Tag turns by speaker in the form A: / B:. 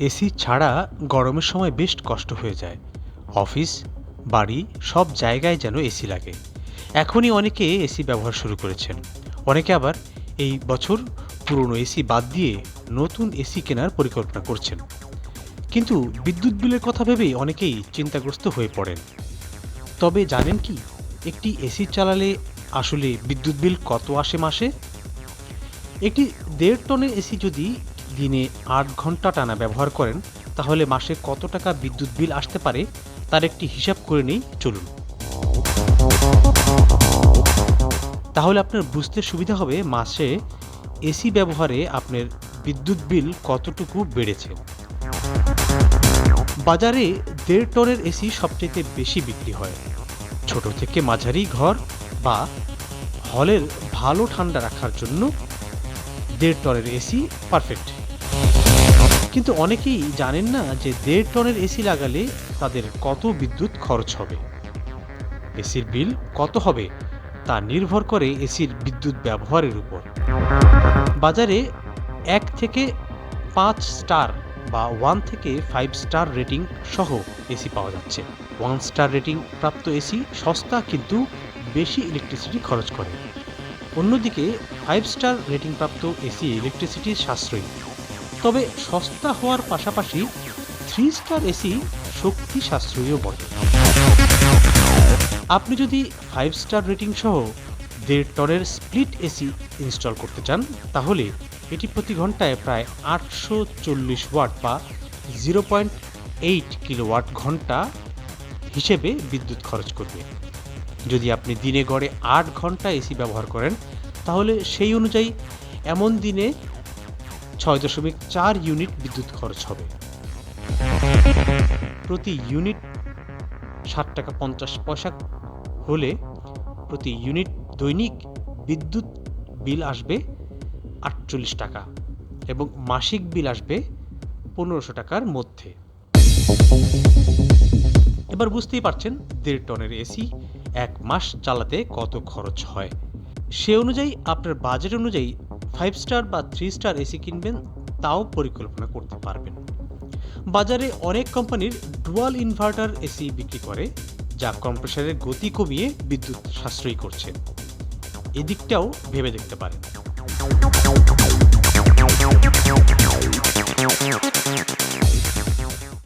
A: AC ছাড়া গরমের সময় বেশ কষ্ট হয়ে যায়। অফিস, বাড়ি সব জায়গায় যেন এসি লাগে। এখনই অনেকে এসি ব্যবহার শুরু করেছেন। অনেকে আবার এই বছর পুরনো এসি বাদ দিয়ে নতুন এসি কেনার পরিকল্পনা করছেন। কিন্তু বিদ্যুৎ বিলের কথা ভেবেই অনেকেই চিন্তাগ্রস্ত হয়ে পড়েন। তবে জানেন কি, একটি এসি চালালে আসলে বিদ্যুৎ বিল কত আসে মাসে? একটি 1.5 টনের এসি যদি দিনে 8 ঘন্টা টানা ব্যবহার করেন, তাহলে মাসে কত টাকা বিদ্যুৎ বিল আসতে পারে তার একটি হিসাব করে নেই, চলুন। তাহলে আপনার বুঝতে সুবিধা হবে মাসে এসি ব্যবহারে আপনার বিদ্যুৎ বিল কতটুকু বেড়েছে। বাজারে 1.5 টনের এসি সবচেয়ে বেশি বিক্রি হয়। ছোট থেকে মাঝারি ঘর বা হলের ভালো ঠান্ডা রাখার জন্য 1.5 টনের এসি পারফেক্ট। কিন্তু অনেকেই জানেন না যে 1.5 টনের এসি লাগালে তাদের কত বিদ্যুৎ খরচ হবে। এসির বিল কত হবে তা নির্ভর করে এসির বিদ্যুৎ ব্যবহারের উপর। বাজারে 1 থেকে 5 স্টার বা 1 থেকে 5 স্টার রেটিং সহ এসি পাওয়া যাচ্ছে। 1 স্টার রেটিং প্রাপ্ত এসি সস্তা কিন্তু বেশি ইলেকট্রিসিটি খরচ করে। অন্যদিকে 5 স্টার রেটিং প্রাপ্ত এসি ইলেকট্রিসিটি সাশ্রয়ী, তবে সস্তা হওয়ার পাশাপাশি 3 স্টার এসি শক্তি সাশ্রয়ীও বটে। আপনি যদি 5 স্টার রেটিং সহ 1.5 টনের স্প্লিট এসি ইনস্টল করতে চান, তাহলে এটি প্রতি ঘন্টায় প্রায় 840 ওয়াট বা 0.8 কিলোওয়াট ঘন্টা হিসেবে বিদ্যুৎ খরচ করবে। যদি আপনি দিনে গড়ে 8 ঘন্টা এসি ব্যবহার করেন, তাহলে সেই অনুযায়ী এমন দিনে 6.4 ইউনিট বিদ্যুৎ খরচ হবে। প্রতি ইউনিট 60 টাকা 50 পয়সা হলে প্রতি ইউনিট দৈনিক বিদ্যুৎ বিল আসবে 48 টাকা এবং মাসিক বিল আসবে 1500 টাকার মধ্যে। এবার বুঝতেই পারছেন 1.5 টনের এসি 1 মাস চালাতে কত খরচ হয়। সে অনুযায়ী আপনার বাজেট অনুযায়ী 5 স্টার বা 3 স্টার এসি কিনবেন, তাও পরিকল্পনা করতে পারবেন। বাজারে অনেক কোম্পানির ডুয়াল ইনভার্টার এসি বিক্রি করে, যা কম্প্রেসারের গতি কমিয়ে বিদ্যুৎ সাশ্রয়ী করছে। এদিকটাও ভেবে দেখতে পারেন।